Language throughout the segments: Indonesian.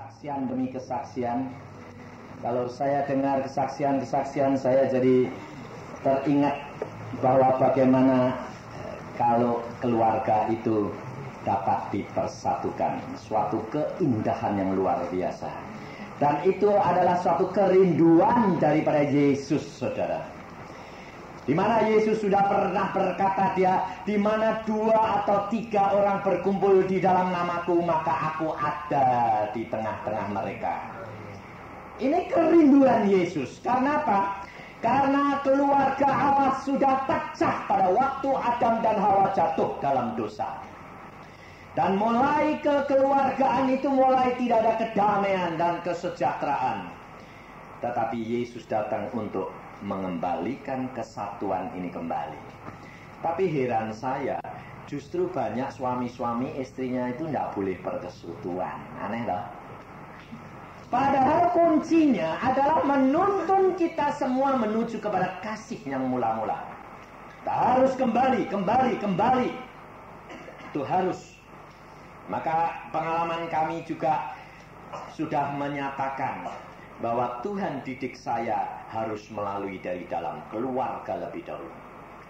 Kesaksian demi kesaksian. Kalau saya dengar kesaksian-kesaksian, saya jadi teringat bahwa bagaimana kalau keluarga itu dapat dipersatukan, suatu keindahan yang luar biasa. Dan itu adalah suatu kerinduan daripada Yesus, saudara. Di mana Yesus sudah pernah berkata, dia di mana 2 atau 3 orang berkumpul di dalam namaku, maka aku ada di tengah-tengah mereka. Ini kerinduan Yesus. Karena apa? Karena keluarga Allah sudah pecah pada waktu Adam dan Hawa jatuh dalam dosa. Dan mulai kekeluargaan itu mulai tidak ada kedamaian dan kesejahteraan. Tetapi Yesus datang untuk mengembalikan kesatuan ini kembali. Tapi heran saya, justru banyak suami-suami istrinya itu tidak boleh persekutuan. Aneh loh. Padahal kuncinya adalah menuntun kita semua menuju kepada kasih yang mula-mula. Kita harus kembali. Itu harus. Maka pengalaman kami juga sudah menyatakan bahwa Tuhan didik saya harus melalui dari dalam keluarga lebih dahulu.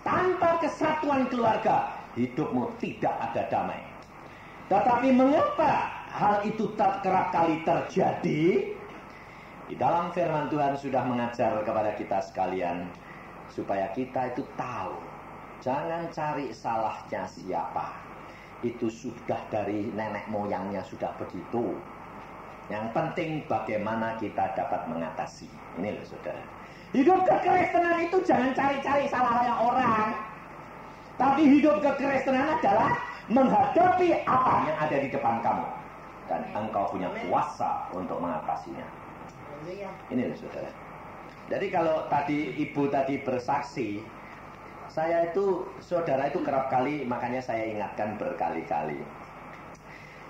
Tanpa kesatuan keluarga, hidupmu tidak ada damai. Tetapi mengapa hal itu kerap kali terjadi? Di dalam firman Tuhan sudah mengajar kepada kita sekalian, supaya kita itu tahu, jangan cari salahnya siapa. Itu sudah dari nenek moyangnya sudah begitu. Yang penting bagaimana kita dapat mengatasi. Ini loh saudara. Hidup kekristenan itu jangan cari-cari salahnya orang. Tapi hidup kekristenan adalah menghadapi apa yang ada di depan kamu. Dan engkau punya kuasa untuk mengatasinya. Ini loh saudara. Jadi kalau tadi ibu tadi bersaksi, saya itu, saudara itu kerap kali, makanya saya ingatkan berkali-kali.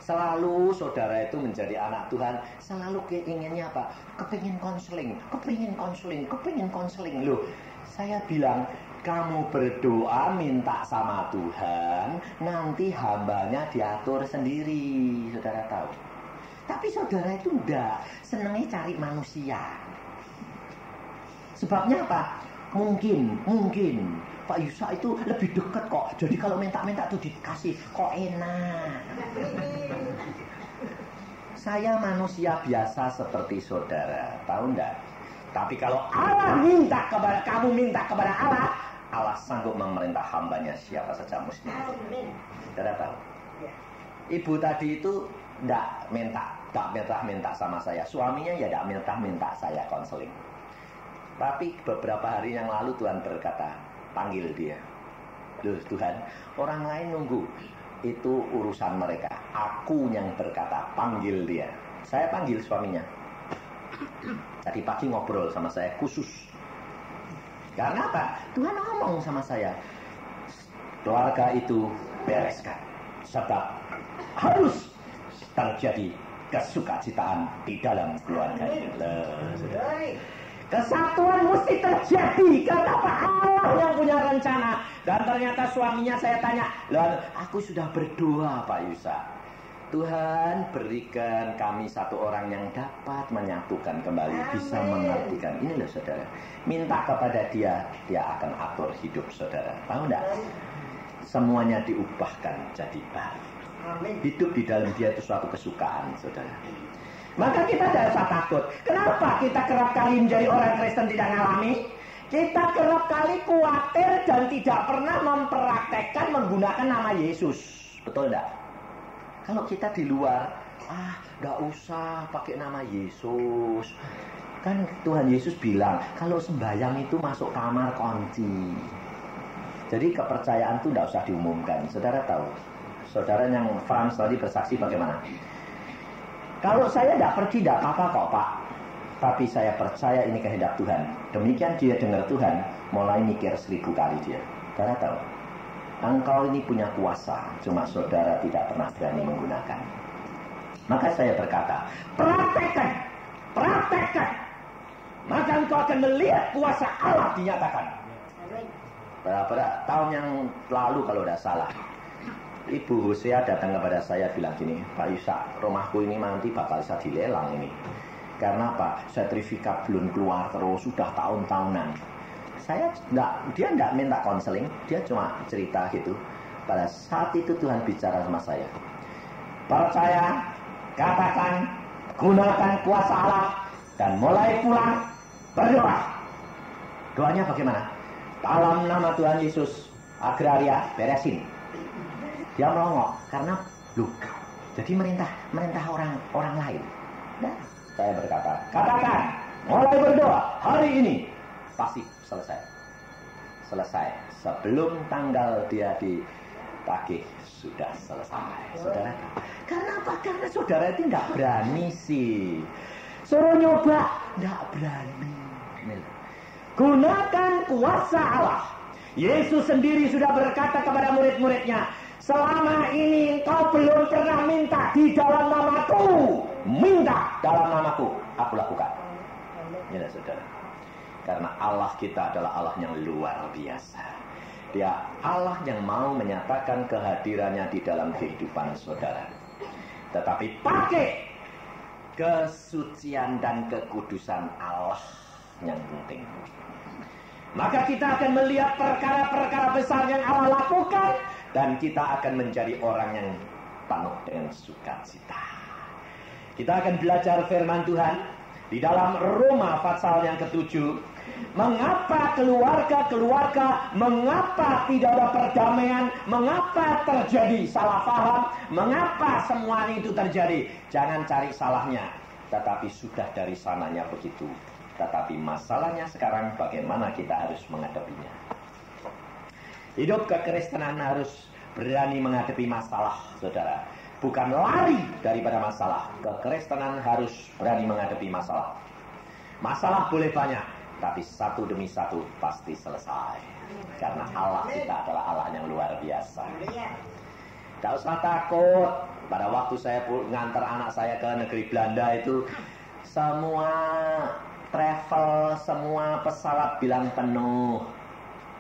Selalu saudara itu menjadi anak Tuhan, selalu keinginnya apa? Kepingin konseling. Loh, saya bilang, kamu berdoa minta sama Tuhan, nanti hambanya diatur sendiri, saudara tahu. Tapi saudara itu enggak, senangnya cari manusia. Sebabnya apa? Mungkin Pak Yusa itu lebih dekat kok. Jadi kalau minta-minta tuh dikasih, kok enak. Saya manusia biasa seperti saudara, tahu enggak? Tapi kalau Allah minta kepada kamu, minta kepada Allah, Allah sanggup memerintah hambanya siapa saja mestinya. Saudara tahu? Ibu tadi itu enggak minta sama saya. Suaminya ya enggak minta saya konseling. Tapi beberapa hari yang lalu Tuhan berkata, panggil dia. Loh Tuhan, orang lain nunggu. Itu urusan mereka. Aku yang berkata, panggil dia. Saya panggil suaminya. Tadi pagi ngobrol sama saya khusus. Karena apa? Tuhan ngomong sama saya, keluarga itu bereskan. Sebab harus terjadi kesukacitaan di dalam keluarga. Kesatuan mesti terjadi. Kenapa? Allah yang punya rencana. Dan ternyata suaminya saya tanya, lalu aku sudah berdoa Pak Yusa, Tuhan berikan kami satu orang yang dapat menyatukan kembali, bisa mengertikan. Ini loh saudara, minta kepada dia, dia akan atur hidup saudara. Tahu enggak? Semuanya diubahkan jadi baru. Hidup di dalam dia itu suatu kesukaan saudara. Maka kita tidak usah takut. Kenapa kita kerap kali menjadi orang Kristen tidak ngalami? Kita kerap kali khawatir dan tidak pernah mempraktekkan menggunakan nama Yesus. Betul tidak? Kalau kita di luar, tidak usah pakai nama Yesus. Kan Tuhan Yesus bilang, kalau sembahyang itu masuk kamar kunci. Jadi kepercayaan itu tidak usah diumumkan. Saudara tahu? Saudara yang Frans tadi bersaksi bagaimana? Kalau saya tidak pergi, tidak apa-apa kok Pak. Tapi saya percaya ini kehendak Tuhan. Demikian dia dengar Tuhan, mulai mikir 1000 kali dia. Saudara tahu, engkau ini punya kuasa, cuma saudara tidak pernah berani menggunakan. Maka saya berkata, praktekkan. Maka engkau akan melihat kuasa Allah dinyatakan. Berapa tahun yang lalu kalau tidak salah, Ibu Hosea datang kepada saya bilang gini, Pak Yusa, rumahku ini nanti bakal bisa dilelang ini. Karena apa? Sertifikat belum keluar terus, sudah tahun-tahunan. Dia enggak minta konseling, dia cuma cerita gitu. Pada saat itu Tuhan bicara sama saya. Percaya, katakan, gunakan kuasa Allah, dan mulai pulang berdoa. Doanya bagaimana? Dalam nama Tuhan Yesus, agraria beresin. Dia melongok karena luka. Jadi merintah orang lain. Nah, saya berkata, katakan, mulai berdoa hari ini pasti selesai. Sebelum tanggal dia ditagih sudah selesai, saudara. Karena apa? Karena saudara itu nggak berani sih. Suruh nyoba, nggak berani. Gunakan kuasa Allah. Yesus sendiri sudah berkata kepada murid-muridnya, selama ini kau belum pernah minta di dalam namaku, minta dalam namaku, aku lakukan. Ya saudara. Karena Allah kita adalah Allah yang luar biasa. Dia Allah yang mau menyatakan kehadirannya di dalam kehidupan saudara. Tetapi pakai kesucian dan kekudusan Allah yang penting. Maka kita akan melihat perkara-perkara besar yang Allah lakukan, dan kita akan menjadi orang yang penuh dengan sukacita. Kita akan belajar firman Tuhan di dalam Roma pasal yang ke-7. Mengapa keluarga-keluarga, mengapa tidak ada perdamaian, mengapa terjadi salah paham, mengapa semua itu terjadi. Jangan cari salahnya, tetapi sudah dari sananya begitu. Tetapi masalahnya sekarang bagaimana kita harus menghadapinya. Hidup kekristenan harus berani menghadapi masalah, saudara. Bukan lari daripada masalah. Kekristenan harus berani menghadapi masalah. Masalah boleh banyak, tapi satu demi satu pasti selesai. Karena Allah kita adalah Allah yang luar biasa. Tidak usah takut. Pada waktu saya ngantar anak saya ke negeri Belanda itu, semua travel, semua pesawat bilang penuh.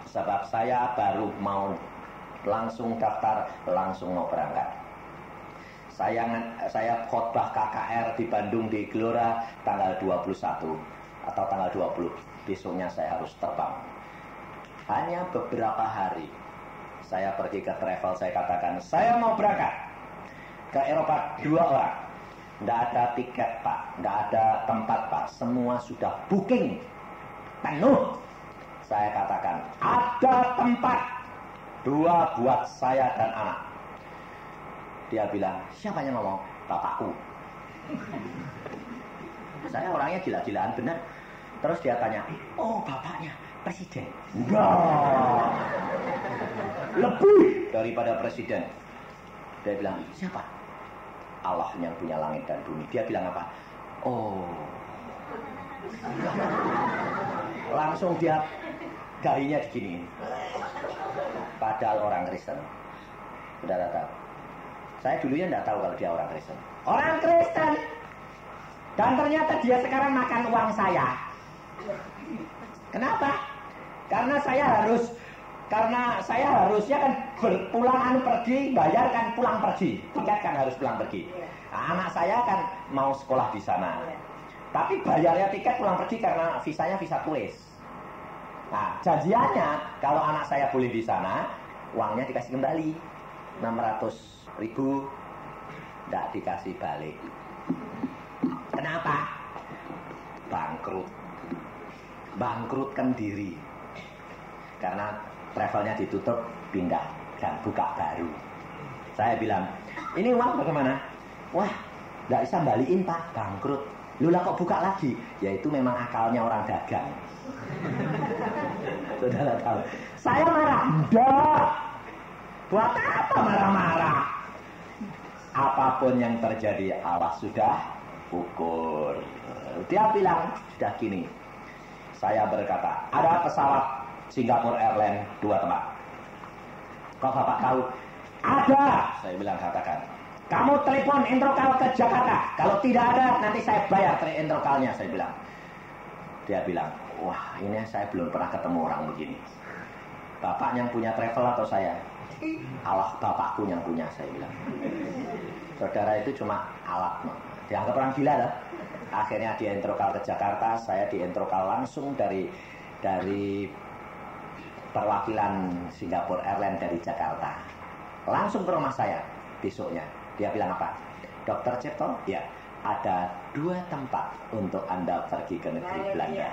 Sebab saya baru mau langsung daftar, langsung mau berangkat. Saya khotbah KKR di Bandung di Gelora tanggal 21 atau tanggal 20. Besoknya saya harus terbang. Hanya beberapa hari saya pergi ke travel, saya katakan saya mau berangkat ke Eropa 2 orang. Tidak ada tiket Pak, tidak ada tempat Pak, semua sudah booking penuh. Saya katakan ada tempat 2 buat saya dan anak. Dia bilang, siapa yang ngomong? Bapakku. Saya orangnya gila-gilaan benar. Terus dia tanya, oh bapaknya presiden? Enggak, lebih daripada presiden. Dia bilang, siapa? Allah yang punya langit dan bumi. Dia bilang apa? Oh. Langsung dia gahinya diginiin. Padahal orang Kristen. Sudah tahu. Saya dulunya tidak tahu kalau dia orang Kristen. Orang Kristen. Dan ternyata dia sekarang makan uang saya. Kenapa? Karena saya harusnya kan berpulang pergi, bayar kan pulang pergi, tiket kan harus pulang pergi. Nah, anak saya kan mau sekolah di sana, tapi bayarnya tiket pulang pergi karena visanya visa turis. Nah, janjiannya kalau anak saya boleh di sana, uangnya dikasih kembali 600.000, tidak dikasih balik. Kenapa? Bangkrutkan diri. Karena travelnya ditutup, pindah dan buka baru. Saya bilang, ini uang bagaimana? Wah, tidak bisa balikin Pak, bangkrut. Lu lah kok buka lagi? Ya itu memang akalnya orang dagang. Saudara tahu. Saya marah. Enggak. Buat apa marah-marah? Apapun yang terjadi, Allah sudah ukur. Dia bilang, sudah gini. Saya berkata, ada pesawat Singapore Airlines 2 tempat. Kok Bapak tahu? Ada. Saya bilang, katakan. Kamu telepon Entrokal ke Jakarta. Kalau tidak ada, nanti saya bayar Entrokalnya. Saya bilang. Dia bilang, wah ini saya belum pernah ketemu orang begini. Bapak yang punya travel atau saya? Allah bapakku yang punya, saya bilang. Saudara itu cuma alat, dianggap orang gila dah. Akhirnya dientrokal ke Jakarta, saya dientrokal langsung dari perwakilan Singapore Airlines dari Jakarta. Langsung ke rumah saya besoknya. Dia bilang apa? Dokter Cipto, ya, ada 2 tempat untuk Anda pergi ke negeri Belanda.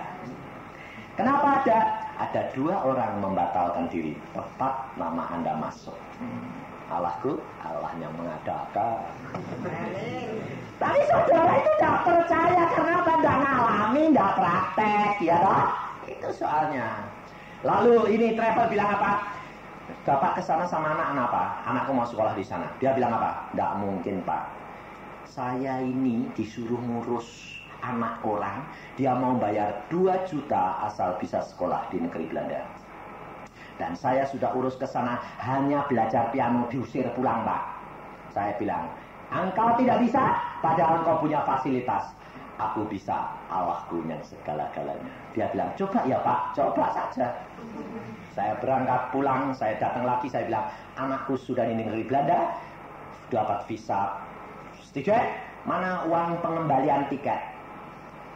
Kenapa ada? Ada 2 orang membatalkan diri. Tepat nama Anda masuk. Allahku, Allah yang mengadakan. Tapi saudara itu tidak percaya karena tidak ngalami, tidak praktek, ya toh? Itu soalnya. Lalu ini travel bilang apa? Bapak kesana sama anak apa? Anakku mau sekolah di sana. Dia bilang apa? Tidak mungkin, Pak. Saya ini disuruh ngurus anak orang, dia mau bayar 2 juta asal bisa sekolah di negeri Belanda. Dan saya sudah urus ke sana, hanya belajar piano diusir pulang, Pak. Saya bilang, engkau tidak bisa, padahal engkau punya fasilitas. Aku bisa, Allahku yang segala-galanya. Dia bilang, coba ya Pak, coba saja. Saya berangkat pulang, saya datang lagi, saya bilang, anakku sudah di negeri Belanda, dapat visa. Setuju? Mana uang pengembalian tiket?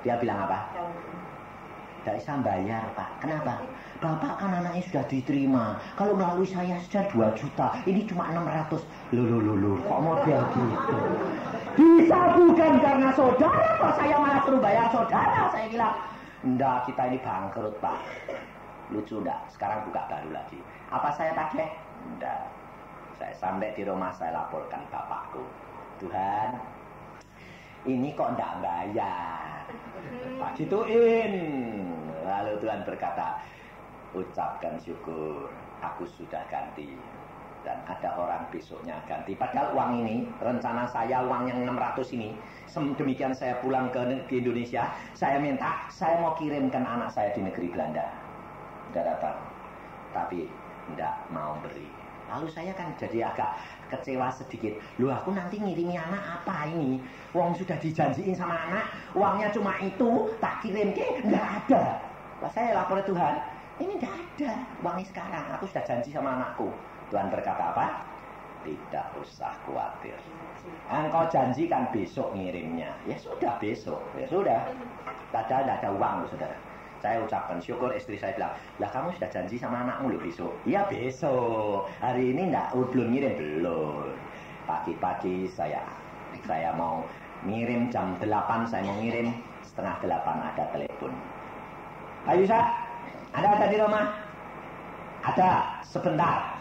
Dia bilang apa? Tidak bisa bayar, Pak. Kenapa? Bapak kan anaknya sudah diterima. Kalau melalui saya sudah 2 juta. Ini cuma 600. Loh. Kok model gitu? Bisa bukan karena saudara. Kok saya malah suruh bayar saudara? Saya bilang, enggak, kita ini bangkrut, Pak. Lucu enggak? Sekarang buka baru lagi. Apa saya pakai? Enggak. Saya sampai di rumah, saya laporkan bapakku. Tuhan, ini kok enggak bayar? Pak gituin. Lalu Tuhan berkata, ucapkan syukur, aku sudah ganti. Dan ada orang besoknya ganti. Padahal uang ini, rencana saya uang yang 600 ini, demikian saya pulang ke Indonesia, saya minta, saya mau kirimkan anak saya di negeri Belanda. Tidak datang. Tapi tidak mau beri. Lalu saya kan jadi agak kecewa sedikit. Loh, aku nanti ngirimi anak apa ini? Uang sudah dijanjiin sama anak, uangnya cuma itu, tak kirim ke, nggak ada. Lah saya lapor ke Tuhan, ini nggak ada uangnya sekarang. Aku sudah janji sama anakku. Tuhan berkata apa? Tidak usah khawatir. Engkau janjikan besok ngirimnya. Ya sudah besok. Ya sudah. Tidak ada uang, saudara. Saya ucapkan syukur, istri saya bilang, lah kamu sudah janji sama anakmu loh besok. Iya besok. Hari ini belum ngirim, belum. Pagi-pagi saya mau ngirim jam 8, saya mau ngirim setengah 8 ada telepon. Ayo Sa, ada di rumah? Ada, sebentar.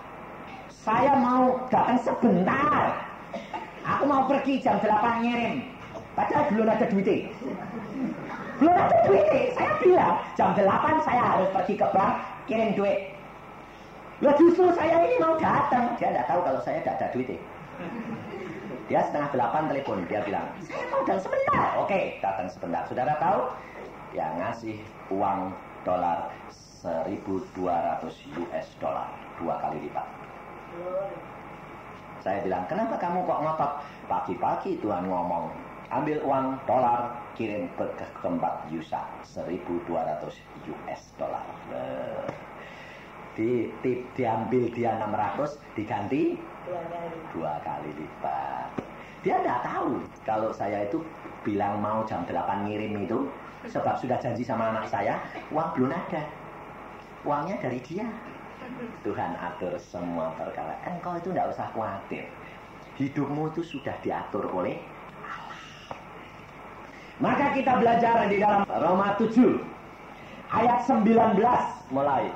Saya mau datang sebentar. Aku mau pergi jam 8 ngirim. Padahal belum ada duitnya. Belum ada duit. Saya bilang jam 8 saya harus pergi ke bank kirim duit. Loh justru saya ini mau datang. Dia tidak tahu kalau saya tidak ada duit. Dia setengah 8 telepon. Dia bilang saya mau datang sebentar. Oke, datang sebentar. Saudara tahu? Ya ngasih uang dolar 1.200 US dollar 2 kali lipat. Saya bilang kenapa kamu kok ngotot? Pagi-pagi Tuhan ngomong ambil uang dolar kirim ke tempat Yusa 1.200 US dollar. Diambil dia 600 diganti 2 kali lipat. Dia tidak tahu kalau saya itu bilang mau jam 8 ngirim itu sebab sudah janji sama anak saya, uang belum ada. Uangnya dari dia. Tuhan atur semua perkara. Engkau itu tidak usah khawatir. Hidupmu itu sudah diatur oleh maka kita belajar di dalam Roma 7 ayat 19 mulai.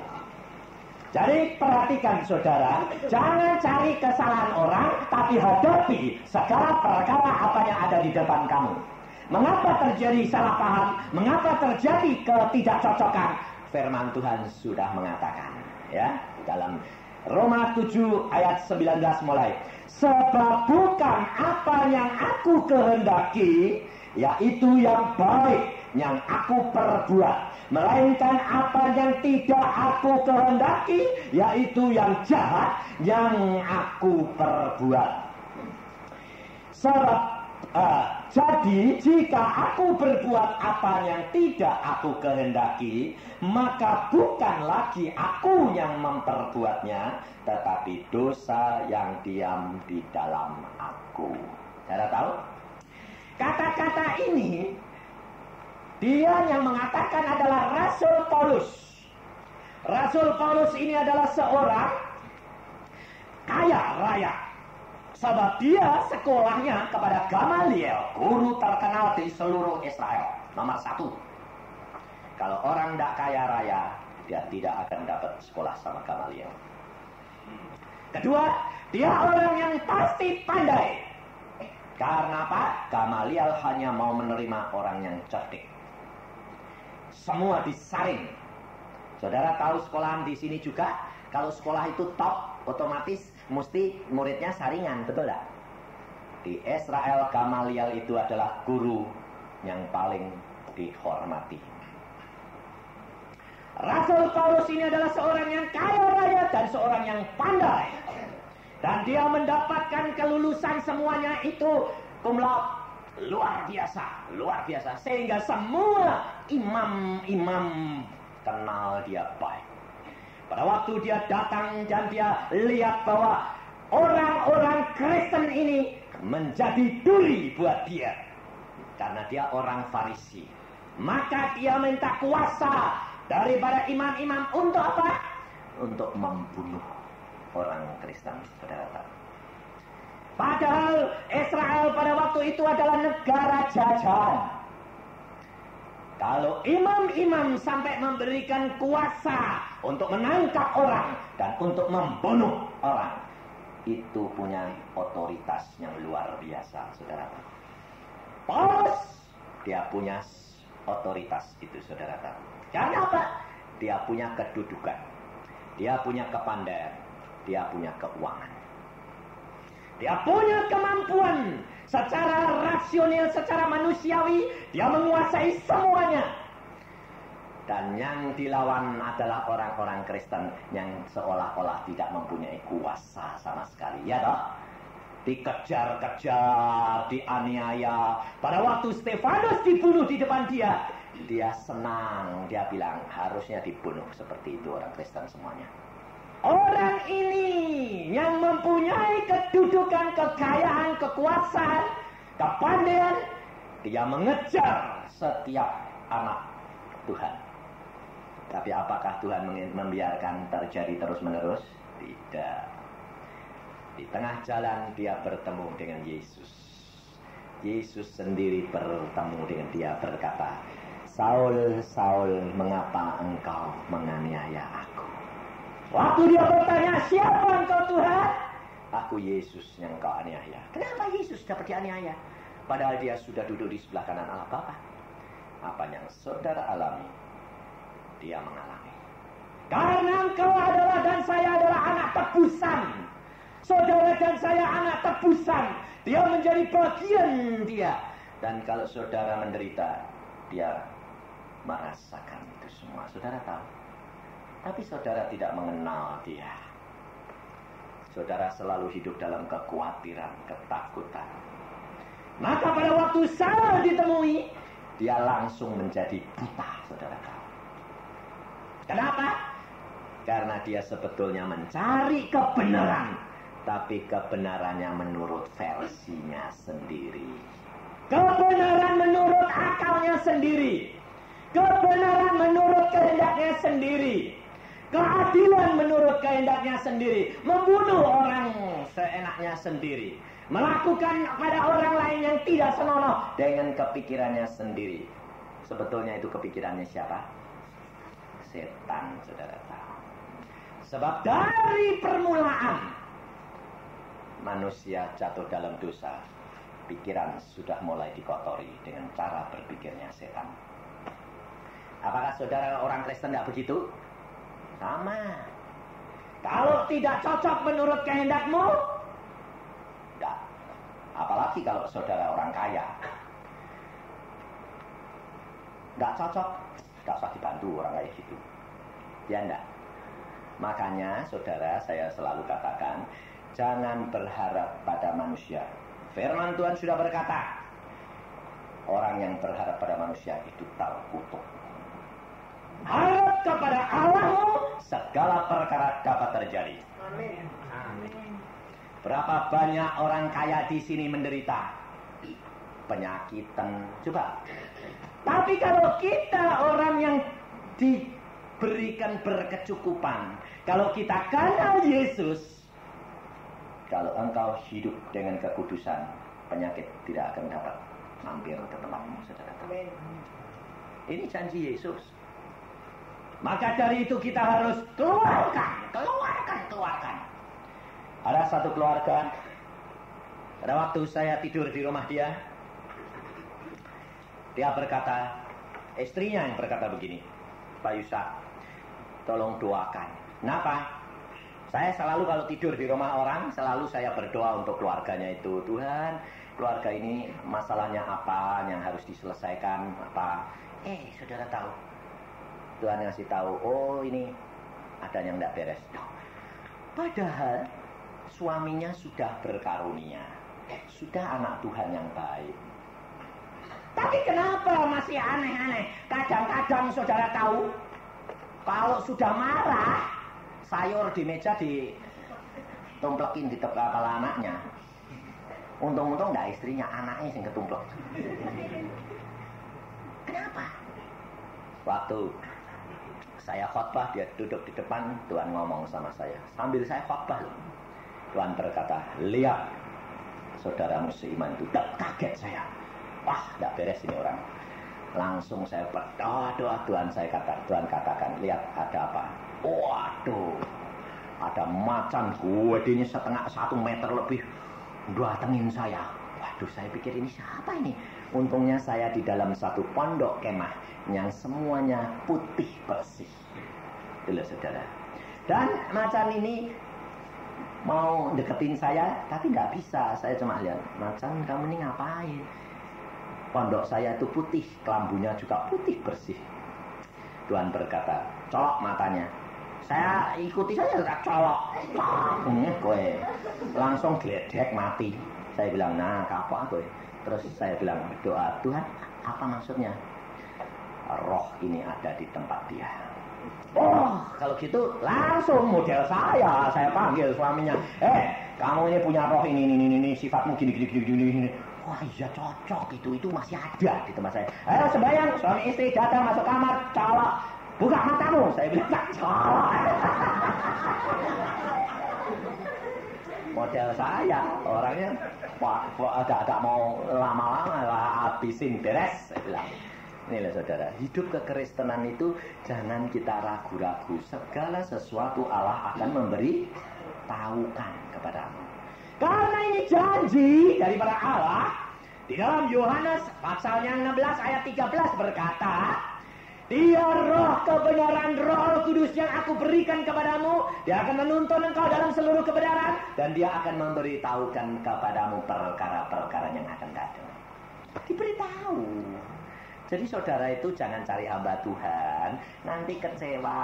Jadi perhatikan saudara, jangan cari kesalahan orang, tapi hadapi segala perkara apa yang ada di depan kamu. Mengapa terjadi salah paham? Mengapa terjadi ketidakcocokan? Firman Tuhan sudah mengatakan, ya, dalam Roma 7 ayat 19 mulai. Sebab bukan apa yang aku kehendaki, yaitu yang baik yang aku perbuat, melainkan apa yang tidak aku kehendaki, yaitu yang jahat yang aku perbuat. Sebab Jadi jika aku berbuat apa yang tidak aku kehendaki, maka bukan lagi aku yang memperbuatnya, tetapi dosa yang diam di dalam aku. Saudara tahu? Kata-kata ini dia yang mengatakan adalah Rasul Paulus. Rasul Paulus ini adalah seorang kaya raya. Sebab dia sekolahnya kepada Gamaliel, guru terkenal di seluruh Israel. Nomor 1. Kalau orang tidak kaya raya, dia tidak akan dapat sekolah sama Gamaliel. Kedua, dia orang yang pasti pandai. Karena apa? Gamaliel hanya mau menerima orang yang cerdik. Semua disaring. Saudara tahu sekolahan di sini juga, kalau sekolah itu top, otomatis mesti muridnya saringan, betul tak? Di Israel, Gamaliel itu adalah guru yang paling dihormati. Rasul Paulus ini adalah seorang yang kaya raya dan seorang yang pandai. Dan dia mendapatkan kelulusan semuanya itu cum laude, luar biasa. Sehingga semua imam-imam kenal dia baik. Pada waktu dia datang dan dia lihat bahwa orang-orang Kristen ini menjadi duri buat dia. Karena dia orang Farisi. Maka dia minta kuasa daripada imam-imam untuk apa? Untuk membunuh orang Kristen, saudara. Padahal Israel pada waktu itu adalah negara jajahan. Kalau imam-imam sampai memberikan kuasa untuk menangkap orang dan untuk membunuh orang, itu punya otoritas yang luar biasa, saudara. Paulus, dia punya otoritas itu, saudara. Karena apa? Dia punya kedudukan, dia punya kepandaian, dia punya keuangan, dia punya kemampuan. Secara rasional, secara manusiawi, dia menguasai semuanya. Dan yang dilawan adalah orang-orang Kristen yang seolah-olah tidak mempunyai kuasa sama sekali. Ya toh? Dikejar-kejar, dianiaya. Pada waktu Stefanus dibunuh di depan dia, dia senang. Dia bilang harusnya dibunuh seperti itu orang Kristen semuanya. Orang ini yang mempunyai kedudukan, kekayaan, kekuasaan, kepandaian, dia mengejar setiap anak Tuhan. Tapi apakah Tuhan membiarkan terjadi terus-menerus? Tidak. Di tengah jalan dia bertemu dengan Yesus. Yesus sendiri bertemu dengan dia, berkata, "Saul, Saul, mengapa engkau menganiaya aku?" Waktu dia bertanya, "Siapa engkau Tuhan?" "Aku Yesus yang kau aniaya." Kenapa Yesus dapat dianiaya? Padahal dia sudah duduk di sebelah kanan Allah Bapa. Apa yang saudara alami, dia mengalami. Karena engkau adalah dan saya adalah anak tebusan. Saudara dan saya anak tebusan. Dia menjadi bagian dia. Dan kalau saudara menderita, dia merasakan itu semua. Saudara tahu. Tapi saudara tidak mengenal dia. Saudara selalu hidup dalam kekhawatiran, ketakutan. Maka pada waktu Saul ditemui, dia langsung menjadi buta, saudara tahu. Kenapa? Karena dia sebetulnya mencari kebenaran, tapi kebenarannya menurut versinya sendiri. Kebenaran menurut akalnya sendiri. Kebenaran menurut kehendaknya sendiri. Keadilan menurut kehendaknya sendiri. Membunuh orang seenaknya sendiri. Melakukan pada orang lain yang tidak senonoh dengan kepikirannya sendiri. Sebetulnya itu kepikirannya siapa? Setan, saudara tahu. Sebab dari permulaan manusia jatuh dalam dosa, pikiran sudah mulai dikotori dengan cara berpikirnya setan. Apakah saudara orang Kristen tidak begitu? Sama. Kalau tidak cocok menurut kehendakmu, tidak. Apalagi kalau saudara orang kaya, tidak cocok, tidak usah dibantu orang kayak gitu. Ya enggak. Makanya saudara, saya selalu katakan, jangan berharap pada manusia. Firman Tuhan sudah berkata, Orang yang berharap pada manusia itu terkutuk. Harap kepada Allahmu, segala perkara dapat terjadi. Amin. Berapa banyak orang kaya di sini menderita penyakitan, coba. Tapi kalau kita orang yang diberikan berkecukupan, kalau kita kenal Yesus, kalau engkau hidup dengan kekudusan, penyakit tidak akan dapat mampir ke tempatmu, saudara. Ini janji Yesus. Maka dari itu kita harus keluarkan. Ada satu keluarga, pada waktu saya tidur di rumah dia berkata, istrinya yang berkata begini, Pak Yusak, tolong doakan. Kenapa? Saya selalu kalau tidur di rumah orang, selalu saya berdoa untuk keluarganya itu. Tuhan, keluarga ini masalahnya apa yang harus diselesaikan, apa. Saudara tahu, Tuhan ngasih tahu, oh ini ada yang tidak beres. Padahal suaminya sudah berkarunia, sudah anak Tuhan yang baik. Tapi kenapa masih aneh-aneh? Kadang-kadang saudara tahu, kalau sudah marah, sayur di meja ditumplekin di kepala anaknya. Untung-untung enggak istrinya, anaknya yang ketumplek. Kenapa? Waktu saya khotbah, dia duduk di depan, Tuhan ngomong sama saya. Sambil saya khotbah, Tuhan berkata, lihat saudaramu seiman itu. Kaget saya. Wah, tidak beres ini orang. Langsung saya berdoa, Tuhan katakan, lihat ada apa? Waduh, ada macan gedenya 1 meter lebih datengin saya. Waduh, saya pikir ini siapa ini? Untungnya saya di dalam satu pondok kemah yang semuanya putih bersih. Itulah saudara. Dan macan ini mau deketin saya, tapi nggak bisa. Saya cuma lihat, macan kamu ini ngapain? Pondok saya itu putih, kelambunya juga putih bersih. Tuhan berkata, colok matanya. Saya ikuti saja, colok. Kowe langsung gledek mati. Saya bilang, nah kapok kowe. Terus saya bilang, doa, Tuhan apa maksudnya? Roh ini ada di tempat dia. Oh, kalau gitu langsung model saya panggil suaminya. Kamu ini punya roh ini sifatmu gini. Wah iya cocok, itu masih ada di tempat saya. Ayo sembahyang, suami istri datang masuk kamar, colok, buka matamu. Saya bilang, colok. Model saya, orangnya agak mau lama-lama lah habisin beres. Saya bilang, inilah saudara, hidup kekristenan itu jangan kita ragu-ragu. Segala sesuatu Allah akan memberi tahukan kepadamu. Karena ini janji daripada Allah. Di dalam Yohanes pasal yang 16 ayat 13 berkata, Dia roh kebenaran, Roh Kudus yang aku berikan kepadamu. Dia akan menuntun engkau dalam seluruh kebenaran. Dan dia akan memberitahukan kepadamu perkara-perkara yang akan datang. Diberitahu. Jadi saudara itu jangan cari hamba Tuhan, nanti kecewa.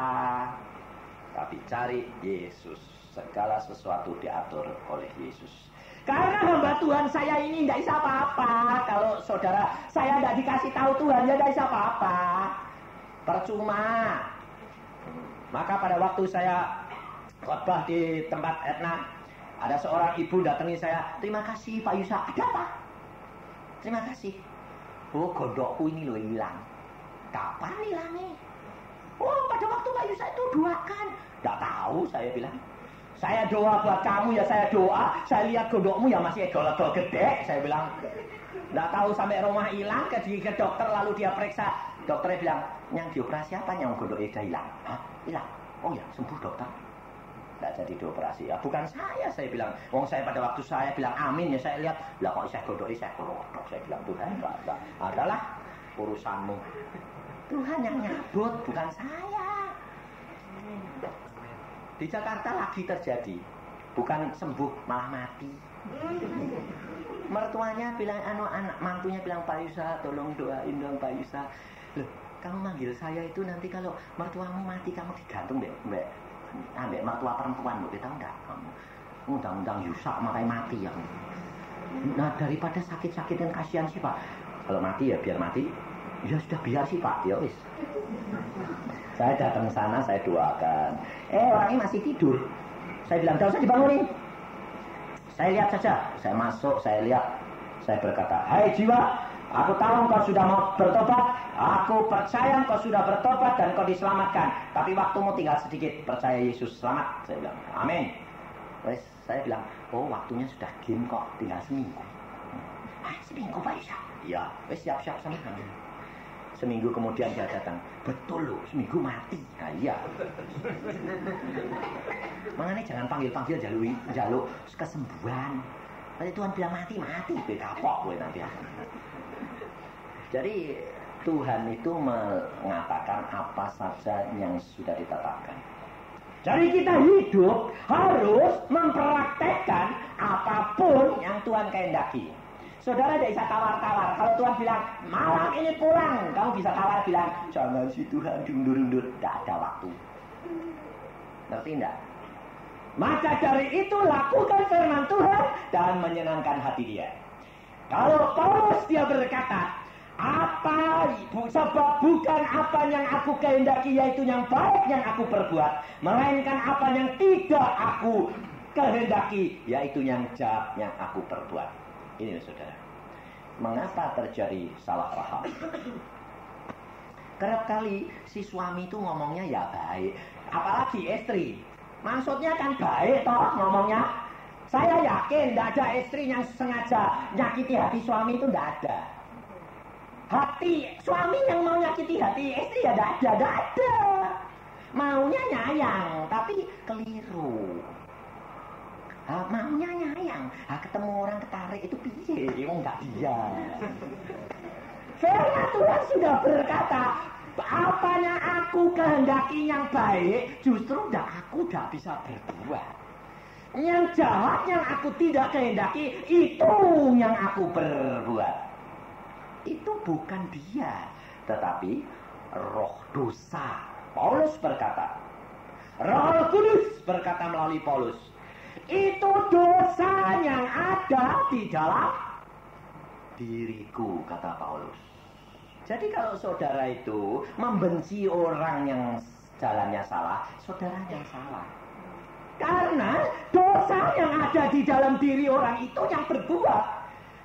Tapi cari Yesus. Segala sesuatu diatur oleh Yesus. Karena hamba Tuhan saya ini tidak bisa apa-apa. Kalau saudara saya tidak dikasih tahu Tuhan, ya tidak bisa apa-apa. Percuma. Maka pada waktu saya khotbah di tempat Etna, ada seorang ibu datangi saya. Terima kasih Pak Yusak. Ada apa? Terima kasih. Oh, gondokku ini loh hilang. Kapan hilangnya? Oh, pada waktu Pak Yusak itu doakan. Tidak tahu, saya bilang. Saya doa buat kamu, ya saya doa. Saya lihat gondokmu ya masih edol-edol gede. Saya bilang, tidak tahu sampai rumah hilang. Ke dokter lalu dia periksa. Dokternya bilang, yang dioperasi apa yang gondoknya sudah hilang? Hah? Hilang? Oh ya, sembuh dokter. Tidak jadi dioperasi. Ya bukan saya bilang. Wong saya pada waktu saya bilang amin ya saya lihat. Lah kok saya gondoknya saya kelotok. Saya bilang, Tuhan enggak. Adalah urusanmu. Tuhan yang nyabut, bukan saya. Di Jakarta lagi terjadi, bukan sembuh malah mati. Mertuanya bilang, anak mantunya bilang, Pak Yusak tolong doain dong Pak Yusak. Loh, kamu manggil saya itu nanti kalau mertuamu mati kamu digantung ambek mertua perempuan, Bu, tahu enggak kamu? Undang-undang Yusak makanya mati ya. Nah daripada sakit-sakit dan kasihan sih Pak, Kalau mati ya biar mati. Ya sudah biar sih Pak, ya wis. Saya datang sana, saya doakan. Orangnya masih tidur. Saya bilang, "Enggak usah dibangunin." Saya lihat saja. Saya masuk, saya lihat. Saya berkata, "Hai jiwa, aku tahu engkau sudah mau bertobat. Aku percaya engkau sudah bertobat dan engkau diselamatkan. Tapi waktumu tinggal sedikit. Percaya Yesus, selamat." Saya bilang, "Amin." Terus saya bilang, "Oh, waktunya sudah gim kok, tinggal seminggu." "Seminggu Pak Isa?" "Ya, wes siap-siap sama." Seminggu kemudian dia datang. "Betul loh, seminggu mati." "Nah, iya." Makanya jangan panggil-panggil jaluk kesembuhan. Nanti Tuhan bilang mati, gue kapok gue nanti. Jadi Tuhan itu mengatakan apa saja yang sudah ditetapkan. Jadi kita hidup harus mempraktekkan apapun yang Tuhan kehendaki. Saudara tidak bisa tawar-tawar. Kalau Tuhan bilang, "Malam ini pulang," kamu bisa tawar bilang, "Jangan sih Tuhan, diundur-undur." Tidak ada waktu. Ngerti enggak? Maka dari itu lakukan firman Tuhan dan menyenangkan hati Dia. Kalau Paulus dia berkata, sebab bukan apa yang aku kehendaki yaitu yang baik yang aku perbuat, melainkan apa yang tidak aku kehendaki yaitu yang jahat yang aku perbuat. Ini saudara, mengapa terjadi salah paham? Kerap kali si suami itu ngomongnya ya baik, apalagi istri. Maksudnya kan baik toh ngomongnya. Saya yakin tidak ada istri yang sengaja nyakiti hati suami itu, tidak ada. Hati suami yang mau nyakiti hati istri ya tidak ada. Maunya nyayang tapi keliru. Maunya nyayang, ketemu orang ketarik itu piye? Enggak dia. Firman Tuhan sudah berkata, apanya aku kehendaki yang baik, justru aku tidak bisa berbuat. Yang jahat yang aku tidak kehendaki, itu yang aku berbuat. Itu bukan dia, tetapi roh dosa. Paulus berkata, Roh Kudus berkata melalui Paulus, itu dosa yang ada di dalam diriku, kata Paulus. Jadi kalau saudara itu membenci orang yang jalannya salah, saudara yang salah. Karena dosa yang ada di dalam diri orang itu yang berbuat.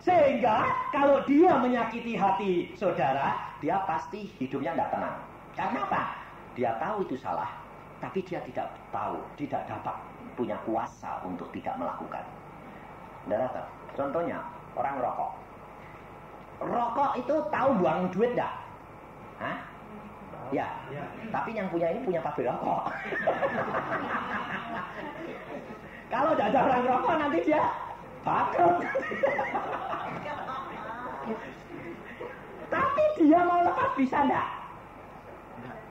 Sehingga kalau dia menyakiti hati saudara, dia pasti hidupnya tidak tenang. Karena apa? Dia tahu itu salah, tapi dia tidak tahu, tidak dapat punya kuasa untuk tidak melakukan. Saudara, contohnya orang rokok. Rokok itu tahu buang duit enggak? Hah? Ya. Tapi yang punya ini punya pabrik rokok. Kalau tidak ada orang rokok nanti dia bangkrut. Tapi dia mau lepas bisa enggak?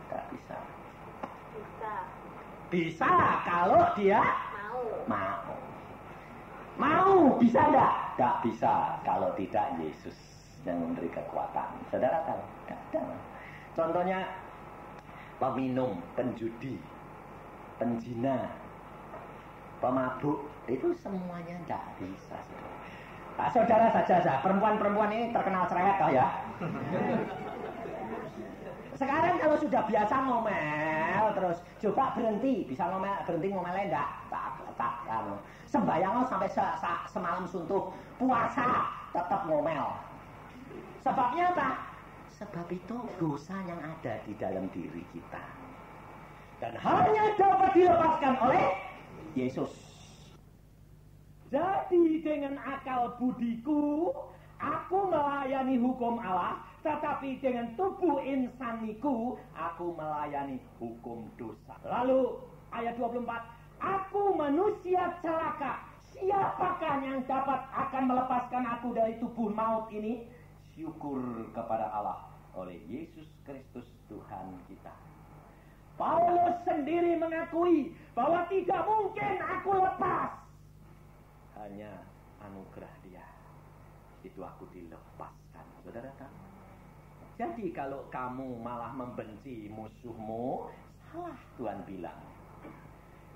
Enggak bisa. Bisa kalau dia mau bisa enggak? Enggak bisa kalau tidak Yesus yang memberi kekuatan. Saudara tahu? Enggak ada. Contohnya peminum, penjudi, penjina, pemabuk, itu semuanya enggak bisa. Nah, saudara saja, perempuan-perempuan ini terkenal cerewet kah ya? Sekarang kalau sudah biasa ngomel terus, coba berhenti, bisa berhenti ngomelnya enggak? Tak kamu. Sembayang sampai semalam suntuk, puasa tetap ngomel. Sebabnya apa? Sebab itu dosa yang ada di dalam diri kita. Dan hanya dapat dilepaskan oleh Yesus. Jadi dengan akal budiku, aku melayani hukum Allah, tetapi dengan tubuh insaniku, aku melayani hukum dosa. Lalu ayat 24, aku manusia celaka. Siapakah yang dapat akan melepaskan aku dari tubuh maut ini? Syukur kepada Allah oleh Yesus Kristus Tuhan kita. Paulus sendiri mengakui bahwa tidak mungkin aku lepas. Hanya anugerah Dia. Itu aku dilepaskan. Saudara tahu? Jadi kalau kamu malah membenci musuhmu, salah Tuhan bilang.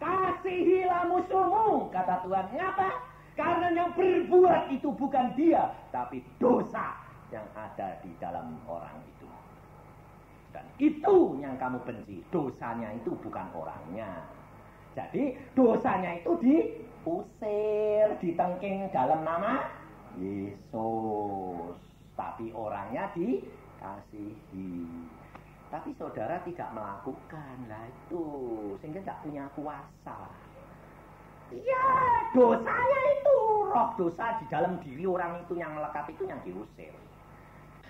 Kasihilah musuhmu, kata Tuhan. Ngapa? Karena yang berbuat itu bukan dia, tapi dosa yang ada di dalam orang itu. Dan itu yang kamu benci. Dosanya itu bukan orangnya. Jadi dosanya itu diusir, ditengking dalam nama Yesus. Tapi orangnya dikasihi. Tapi saudara tidak melakukan. Lah itu sehingga tidak punya kuasa. Iya, dosanya itu, roh dosa di dalam diri orang itu yang melekat itu yang diusir.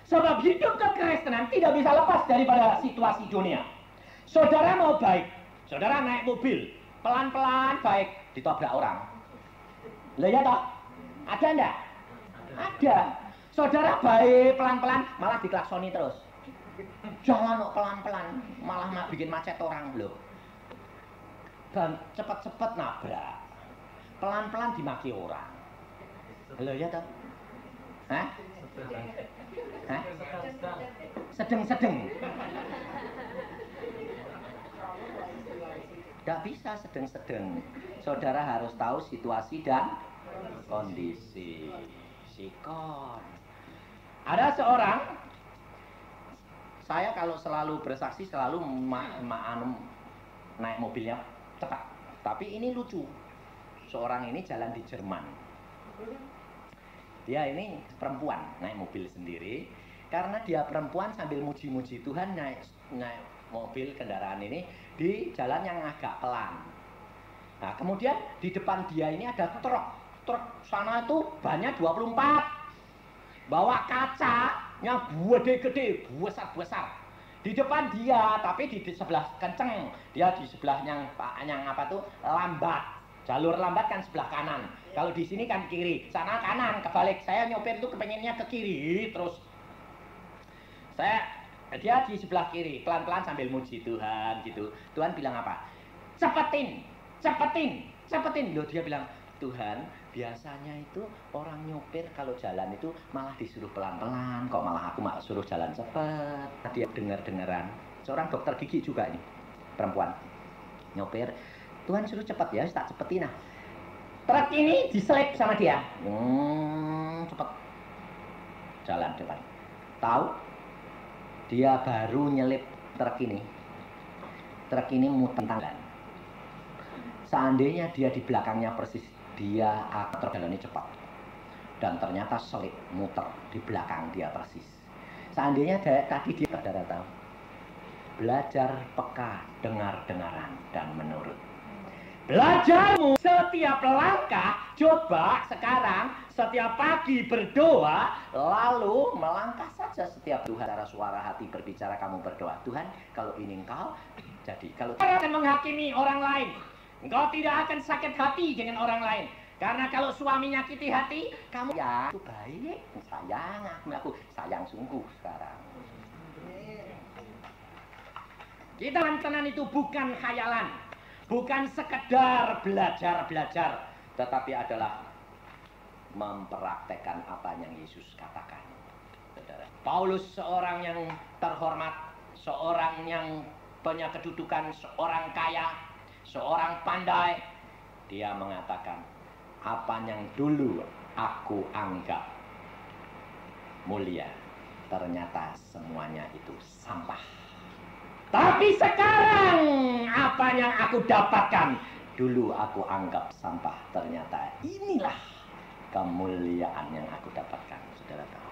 Sebab hidup kekristenan tidak bisa lepas daripada situasi dunia. Saudara mau baik, saudara naik mobil, pelan-pelan baik, ditabrak orang. Lah ya toh? Ada enggak? Ada. Saudara baik, pelan-pelan, malah diklaksoni terus. Jalan kok pelan-pelan, malah bikin macet orang loh. Dan cepat-cepat nabrak. Pelan-pelan dimaki orang. Loh ya toh? Hah? Hah? Sedeng-sedeng. Tidak bisa sedeng-sedeng. Saudara harus tahu situasi dan kondisi. Sikon. Ada seorang, saya kalau selalu bersaksi selalu naik mobilnya cepat. Tapi ini lucu. Seorang ini jalan di Jerman. Dia ini perempuan naik mobil sendiri. Karena dia perempuan sambil muji-muji Tuhan naik mobil kendaraan ini di jalan yang agak pelan. Nah kemudian di depan dia ini ada truk. Truk sana itu banyak 24. Bawa kacanya gede-gede, besar-besar. Di depan dia, tapi di sebelah kenceng. Dia di sebelah yang apa tuh lambat. Jalur lambat kan sebelah kanan. Kalau di sini kan kiri, sana kanan, kebalik. Saya nyopir itu kepengennya ke kiri terus. Dia di sebelah kiri, pelan-pelan sambil muji Tuhan gitu. Tuhan bilang apa? Cepetin, cepetin, cepetin. Loh dia bilang, Tuhan, biasanya itu orang nyopir kalau jalan itu malah disuruh pelan-pelan, kok malah aku malah suruh jalan cepat. Dia dengar-dengaran. Seorang dokter gigi juga ini, perempuan. Nyopir, Tuhan suruh cepat ya, tak cepetin nah. Truk ini diselip sama dia. Cepet. Jalan depan. Tahu? Dia baru nyelip truk ini. Truk ini muter tangan. Seandainya dia di belakangnya persis, dia akan terjalannya cepat. Dan ternyata selip muter di belakang dia persis. Seandainya tadi dia saudara tahu. Belajar peka, dengar-dengaran dan menurut. Belajarmu setiap langkah, coba sekarang setiap pagi berdoa, lalu melangkah saja setiap Tuhan. Cara suara hati berbicara kamu berdoa, Tuhan kalau ini engkau, jadi kalau engkau akan menghakimi orang lain, engkau tidak akan sakit hati dengan orang lain. Karena kalau suami nyakiti hati, kamu ya itu baik, sayang, aku sayang sungguh sekarang. Kita tenan itu bukan khayalan. Bukan sekedar belajar-belajar, tetapi adalah mempraktekkan apa yang Yesus katakan. Paulus seorang yang terhormat, seorang yang punya kedudukan, seorang kaya, seorang pandai. Dia mengatakan, apa yang dulu aku anggap mulia, ternyata semuanya itu sampah. Tapi sekarang apa yang aku dapatkan dulu aku anggap sampah, ternyata inilah kemuliaan yang aku dapatkan. Saudara tahu,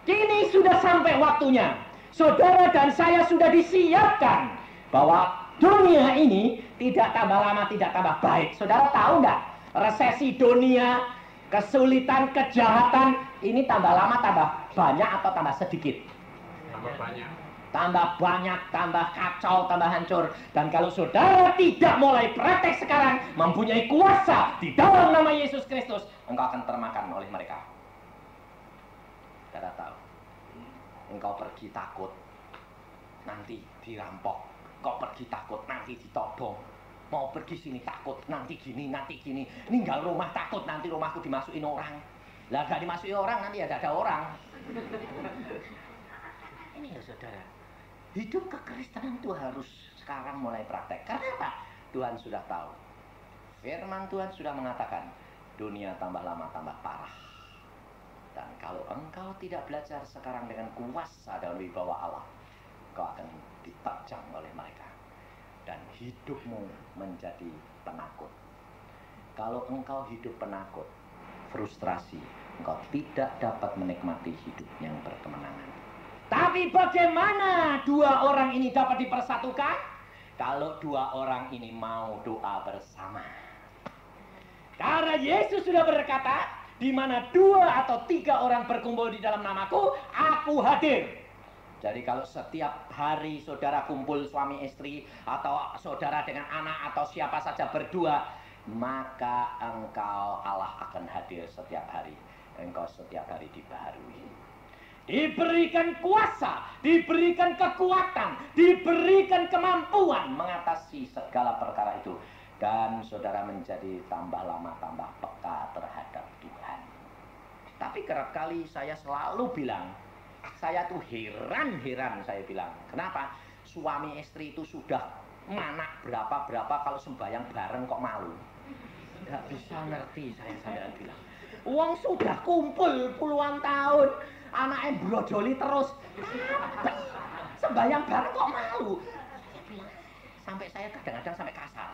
kini sudah sampai waktunya. Saudara dan saya sudah disiapkan bahwa dunia ini tidak tambah lama tidak tambah baik. Saudara tahu nggak? Resesi dunia, kesulitan, kejahatan ini tambah lama tambah banyak atau tambah sedikit? Tambah banyak. Tambah banyak, tambah kacau, tambah hancur. Dan kalau saudara tidak mulai praktek sekarang, mempunyai kuasa di dalam nama Yesus Kristus, engkau akan termakan oleh mereka. Saudara tahu, engkau pergi takut, nanti dirampok. Engkau pergi takut, nanti ditodong. Mau pergi sini takut, nanti gini, nanti gini. Ninggal rumah takut, nanti rumahku dimasukin orang. Lah gak dimasukin orang, nanti ada orang. Ini ya saudara, hidup kekristenan itu harus sekarang mulai praktek. Karena apa? Tuhan sudah tahu. Firman Tuhan sudah mengatakan, dunia tambah lama tambah parah. Dan kalau engkau tidak belajar sekarang dengan kuasa dan wibawa Allah, engkau akan diterjang oleh mereka. Dan hidupmu menjadi penakut. Kalau engkau hidup penakut, frustrasi, engkau tidak dapat menikmati hidup yang berkemenangan. Tapi bagaimana dua orang ini dapat dipersatukan? Kalau dua orang ini mau doa bersama. Karena Yesus sudah berkata, di mana 2 atau 3 orang berkumpul di dalam namaku, aku hadir. Jadi kalau setiap hari saudara kumpul suami istri, atau saudara dengan anak, atau siapa saja berdua, maka engkau, Allah akan hadir setiap hari. Engkau setiap hari dibaharui. Diberikan kuasa, diberikan kekuatan, diberikan kemampuan mengatasi segala perkara itu. Dan saudara menjadi tambah lama tambah peka terhadap Tuhan. Tapi kerap kali saya selalu bilang, saya tuh heran saya bilang, kenapa suami istri itu sudah anak berapa kalau sembahyang bareng kok malu. Gak bisa ngerti saya bilang. Uang sudah kumpul puluhan tahun, anaknya brojoli terus, tapi sembahyang bareng kok malu. Saya bilang, sampai saya kadang-kadang sampai kasar.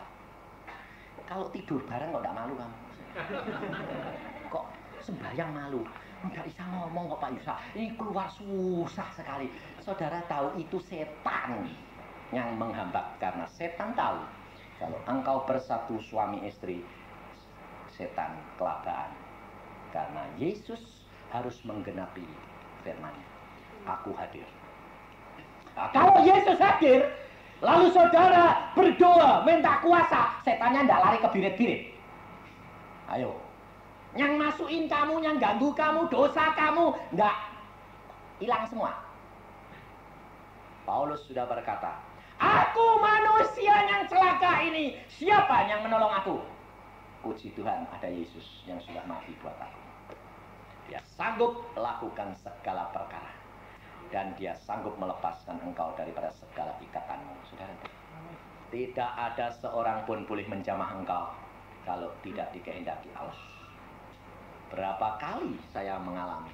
Kalau tidur bareng kok enggak malu kamu? Kok sembahyang malu? Enggak bisa ngomong kok Pak Yusa. Ini keluar susah sekali. Saudara tahu itu setan yang menghambat. Karena setan tahu kalau engkau bersatu suami istri, setan kelabaan. Karena Yesus harus menggenapi firman-Nya. Aku hadir. Nah, kalau Yesus hadir, lalu saudara berdoa, minta kuasa, setannya ndak lari ke birit-birit. Ayo. Yang masukin kamu, yang ganggu kamu, dosa kamu, ndak hilang semua. Paulus sudah berkata, aku manusia yang celaka ini, siapa yang menolong aku? Puji Tuhan, ada Yesus yang sudah mati buat aku. Dia sanggup melakukan segala perkara. Dan dia sanggup melepaskan engkau daripada segala ikatanmu, saudara. Tidak ada seorang pun boleh menjamah engkau kalau tidak dikehendaki Allah. Berapa kali saya mengalami.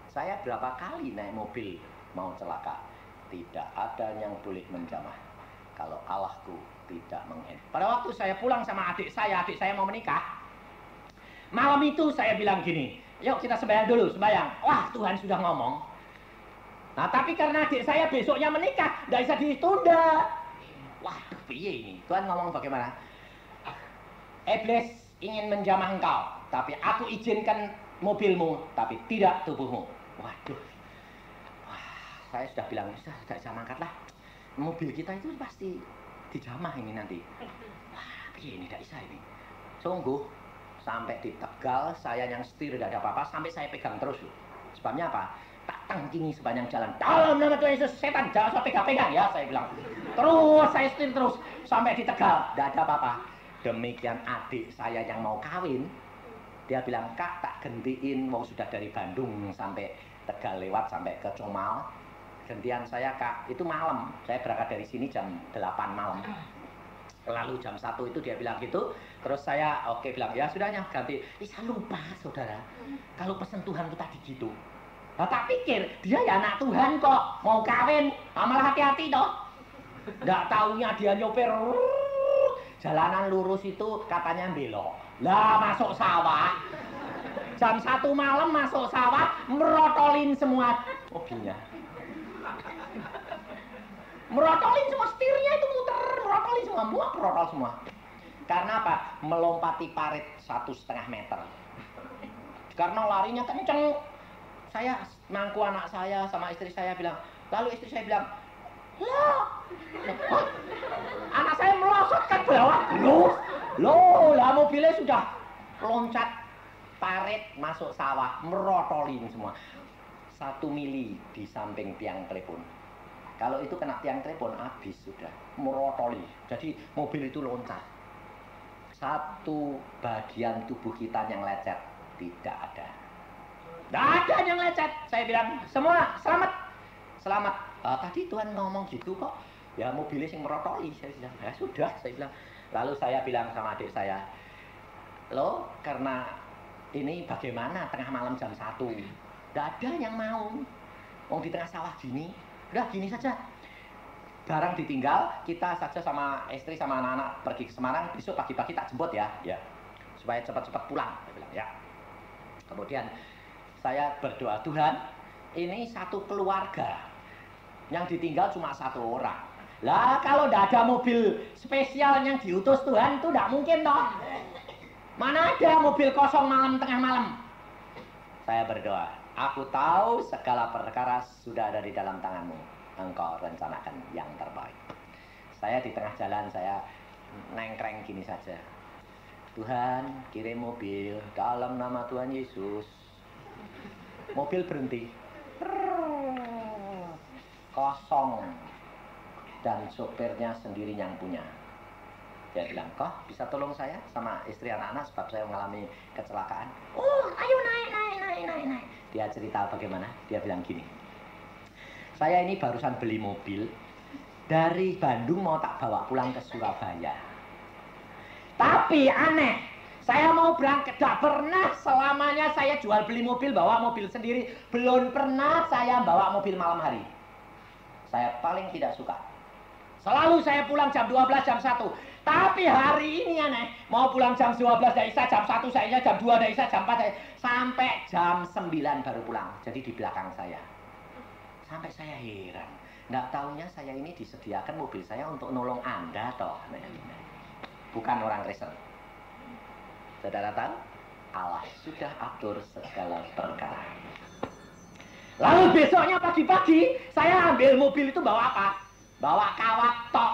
Saya berapa kali naik mobil mau celaka. Tidak ada yang boleh menjamah kalau Allahku tidak menghendaki. Pada waktu saya pulang sama adik saya mau menikah. Malam itu saya bilang gini, yuk kita sembahyang dulu, sembahyang. Wah, Tuhan sudah ngomong. Nah, tapi karena adik saya besoknya menikah, tidak bisa ditunda. Waduh, piye ini? Tuhan ngomong bagaimana? Iblis ingin menjamah engkau, tapi aku izinkan mobilmu, tapi tidak tubuhmu. Waduh. Wah, saya sudah bilang, sudah tidak bisa mangkat lah. Mobil kita itu pasti dijamah ini nanti. Wah, piye ini, tidak bisa ini. Sungguh, sampai di Tegal, saya yang setir tidak ada apa-apa, sampai saya pegang terus. Sebabnya apa? Tak tangkingi sepanjang jalan. Dalam nama Tuhan Yesus, setan jangan sampai pegang ya, saya bilang. Terus saya setir terus sampai di Tegal, tidak ada apa-apa. Demikian adik saya yang mau kawin, dia bilang, Kak tak gantiin, mau sudah dari Bandung sampai Tegal lewat sampai ke Comal. Gantian saya Kak, itu malam. Saya berangkat dari sini jam 8 malam. Lalu jam 1 itu dia bilang gitu. Terus saya oke bilang, ya sudahnya ganti. Saya lupa saudara, kalau pesan Tuhan itu tadi gitu. Nah, tak pikir, dia ya anak Tuhan kok, mau kawin, malah hati-hati toh. Nggak taunya dia nyopir, jalanan lurus itu katanya belok. Lah masuk sawah, jam 1 malam masuk sawah, merotolin semua mobilnya. Merotolin semua, setirnya itu muter, merotolin semua, merotol semua. Karena apa? Melompati parit 1,5 meter. Karena larinya kenceng. Saya mangku anak saya sama istri saya bilang, lalu istri saya bilang, anak saya melosot ke bawah, lah mobilnya sudah loncat parit masuk sawah, merotolin semua. 1 mili di samping tiang telepon. Kalau itu kena tiang telepon habis sudah, merotoli. Jadi mobil itu loncat. Satu bagian tubuh kita yang lecet tidak ada. Tidak ada yang lecet. Saya bilang, semua selamat. Selamat. Tadi Tuhan ngomong gitu kok. Ya mobilnya yang merotoli. Saya bilang, ya sudah. Saya bilang. Lalu saya bilang sama adik saya, loh karena ini bagaimana tengah malam jam 1? Tidak ada yang mau. Mau di tengah sawah gini. Udah gini saja. Barang ditinggal, kita saja sama istri sama anak-anak pergi ke Semarang. Besok pagi-pagi tak jemput ya. Ya. Supaya cepat-cepat pulang. Saya bilang, ya. Kemudian saya berdoa, Tuhan, ini satu keluarga. Yang ditinggal cuma 1 orang. Lah kalau tidak ada mobil spesial yang diutus Tuhan itu tidak mungkin toh. Mana ada mobil kosong malam tengah malam. Saya berdoa, aku tahu segala perkara sudah ada di dalam tanganmu. Engkau rencanakan yang terbaik. Saya di tengah jalan, saya nengkreng gini saja. Tuhan, kirim mobil dalam nama Tuhan Yesus. Mobil berhenti. Kosong. Dan sopirnya sendiri yang punya. Dia bilang, kok bisa tolong saya sama istri anak-anak sebab saya mengalami kecelakaan. Oh, ayo naik. Dia cerita bagaimana, dia bilang gini. Saya ini barusan beli mobil. Dari Bandung mau tak bawa pulang ke Surabaya. Tapi aneh, saya mau berangkat, tidak pernah selamanya saya jual beli mobil, bawa mobil sendiri. Belum pernah saya bawa mobil malam hari. Saya paling tidak suka. Selalu saya pulang jam 12, jam 1. Tapi hari ini aneh, mau pulang jam 12 dari saya, jam 1 saya, jam 2 dari saya, jam 4 saya, sampai jam 9 baru pulang. Jadi di belakang saya. Sampai saya heran. Nggak taunya saya ini disediakan mobil saya untuk nolong Anda toh. Bukan orang Kristen. Saudara tahu? Allah sudah atur segala perkara. Lalu besoknya pagi-pagi, saya ambil mobil itu bawa apa? Bawa kawat tok.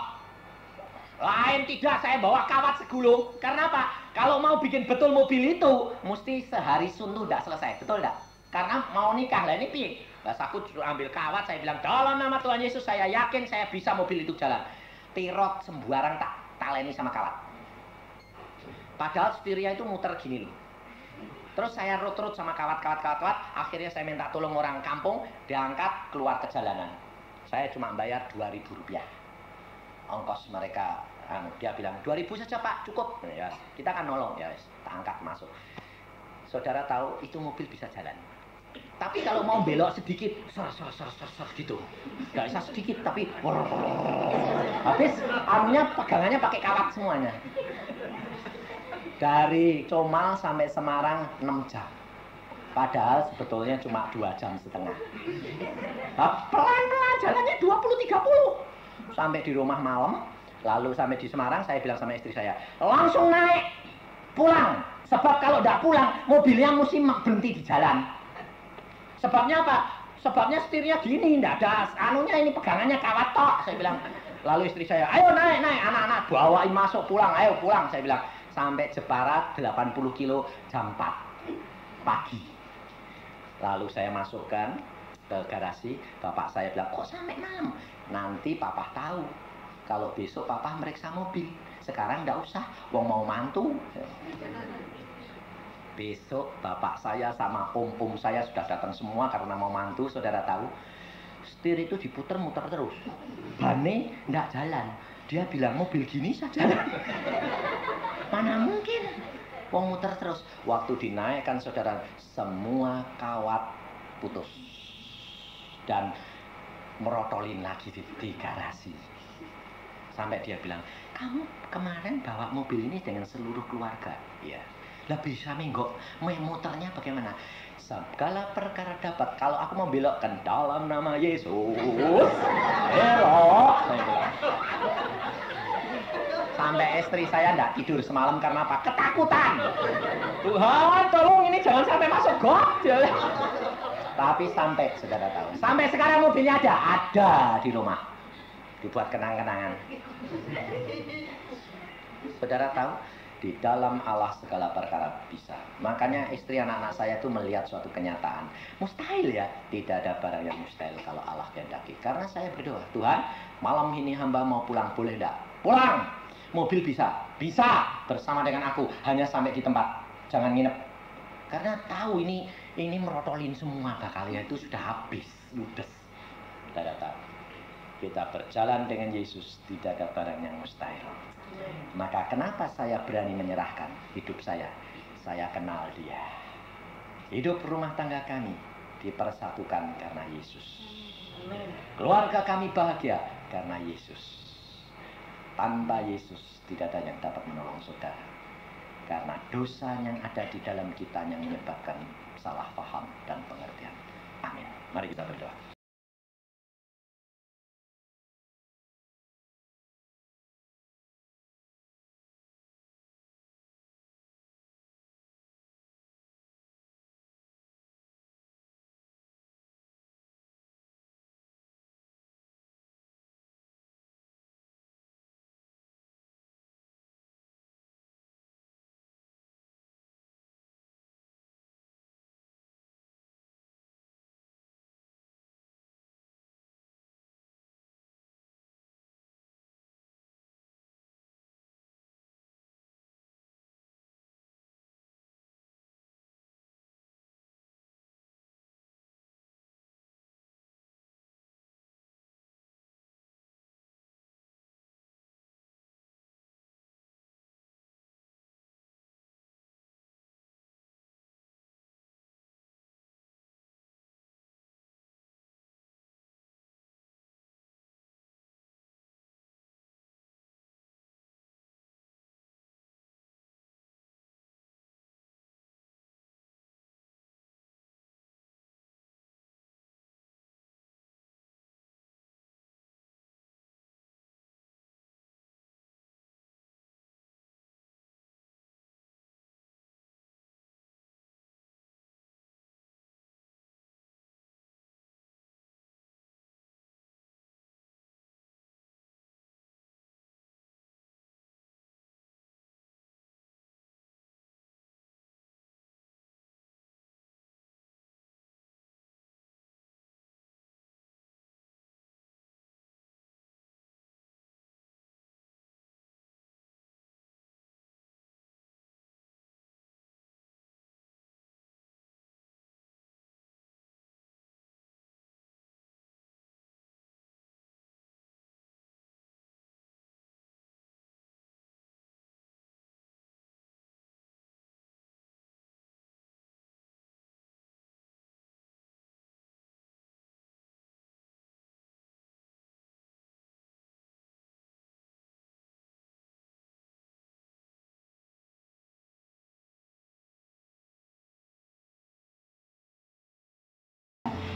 Lain tidak, saya bawa kawat segulung. Karena apa? Kalau mau bikin betul mobil itu, mesti sehari suntuh tidak selesai. Betul tidak? Karena mau nikah lah ini piye? Pas aku ambil kawat, saya bilang, dalam nama Tuhan Yesus, saya yakin saya bisa mobil itu jalan. Tirot sembarang tak taleni sama kawat. Padahal setirnya itu muter gini loh. Terus saya rut-rut sama kawat. Akhirnya saya minta tolong orang kampung, diangkat keluar ke jalanan. Saya cuma bayar Rp2.000. Ongkos mereka, dia bilang 2.000 saja Pak, cukup. Ya, kita kan nolong ya, tak angkat masuk. Saudara tahu itu mobil bisa jalan. Tapi kalau mau belok sedikit, ser gitu. Nggak bisa sedikit, tapi habis anunya pegangannya pakai kawat semuanya. Dari Comal sampai Semarang 6 jam. Padahal sebetulnya cuma 2,5 jam. Pelan-pelan jalannya 20-30. Sampai di rumah malam, lalu sampai di Semarang, saya bilang sama istri saya, langsung naik, pulang. Sebab kalau tidak pulang, mobilnya mesti berhenti di jalan. Sebabnya apa? Sebabnya setirnya gini, tidak ada anunya, ini pegangannya kawat tok. Saya bilang, lalu istri saya, ayo naik, anak-anak bawain masuk, pulang, ayo pulang. Saya bilang, sampai Jepara 80 kilo jam 4 pagi. Lalu saya masukkan ke garasi, bapak saya bilang, kok sampai malam? Nanti papa tahu, kalau besok papa meriksa mobil. Sekarang enggak usah, wong mau mantu. Besok bapak saya sama om saya sudah datang semua karena mau mantu. Saudara tahu, setir itu diputer-muter terus. Bane enggak jalan. Dia bilang mobil gini saja. Mana mungkin? Wong muter terus. Waktu dinaikkan saudara, semua kawat putus. Dan merotolin lagi di garasi. Sampai dia bilang, kamu kemarin bawa mobil ini dengan seluruh keluarga. Ya. Lah bisa menggok, muternya bagaimana? Segala perkara dapat. Kalau aku mau belokkan dalam nama Yesus, belok. Sampai istri saya tidak tidur semalam karena apa? Ketakutan. Tuhan, tolong ini jangan sampai masuk got. Tapi sampai, saudara tahu, sampai sekarang mobilnya ada di rumah, dibuat kenang-kenangan. Saudara tahu, di dalam Allah segala perkara bisa. Makanya istri anak-anak saya itu melihat suatu kenyataan. Mustahil ya, tidak ada barang yang mustahil kalau Allah kehendaki. Karena saya berdoa, Tuhan, malam ini hamba mau pulang, boleh tidak? Pulang, mobil bisa bersama dengan aku, hanya sampai di tempat, jangan nginep. Karena tahu ini merotolin semua bakalnya itu sudah habis, ludes. Tidak tahu. Kita berjalan dengan Yesus, tidak ada barang yang mustahil. Maka kenapa saya berani menyerahkan hidup saya? Saya kenal Dia. Hidup rumah tangga kami dipersatukan karena Yesus. Keluarga kami bahagia karena Yesus. Tanpa Yesus tidak ada yang dapat menolong saudara. Karena dosa yang ada di dalam kita yang menyebabkan salah paham dan pengertian. Amin. Mari kita berdoa.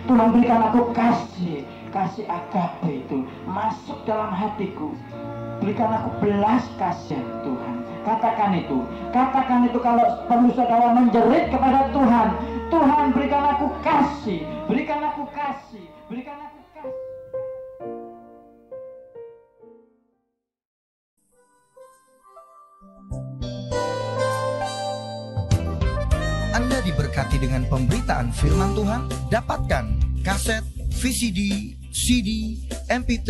Tuhan berikan aku kasih agape itu masuk dalam hatiku. Berikan aku belas kasihan Tuhan. Katakan itu kalau perlu saudara menjerit kepada Tuhan. Tuhan berikan aku kasih, berikan aku kasih, berikan aku kasih. Anda diberkati dengan pemberitaan firman Tuhan. Dapatkan kaset, VCD, CD, MP3,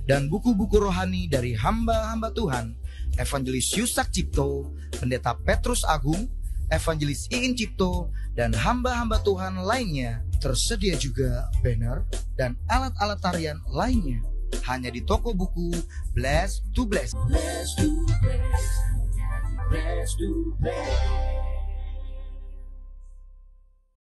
dan buku-buku rohani dari hamba-hamba Tuhan Evangelis Yusak Cipto, Pendeta Petrus Agung, Evangelis Iin Cipto, dan hamba-hamba Tuhan lainnya. Tersedia juga banner dan alat-alat tarian lainnya. Hanya di toko buku Bless to Bless. Bless to Bless. Bless to Bless.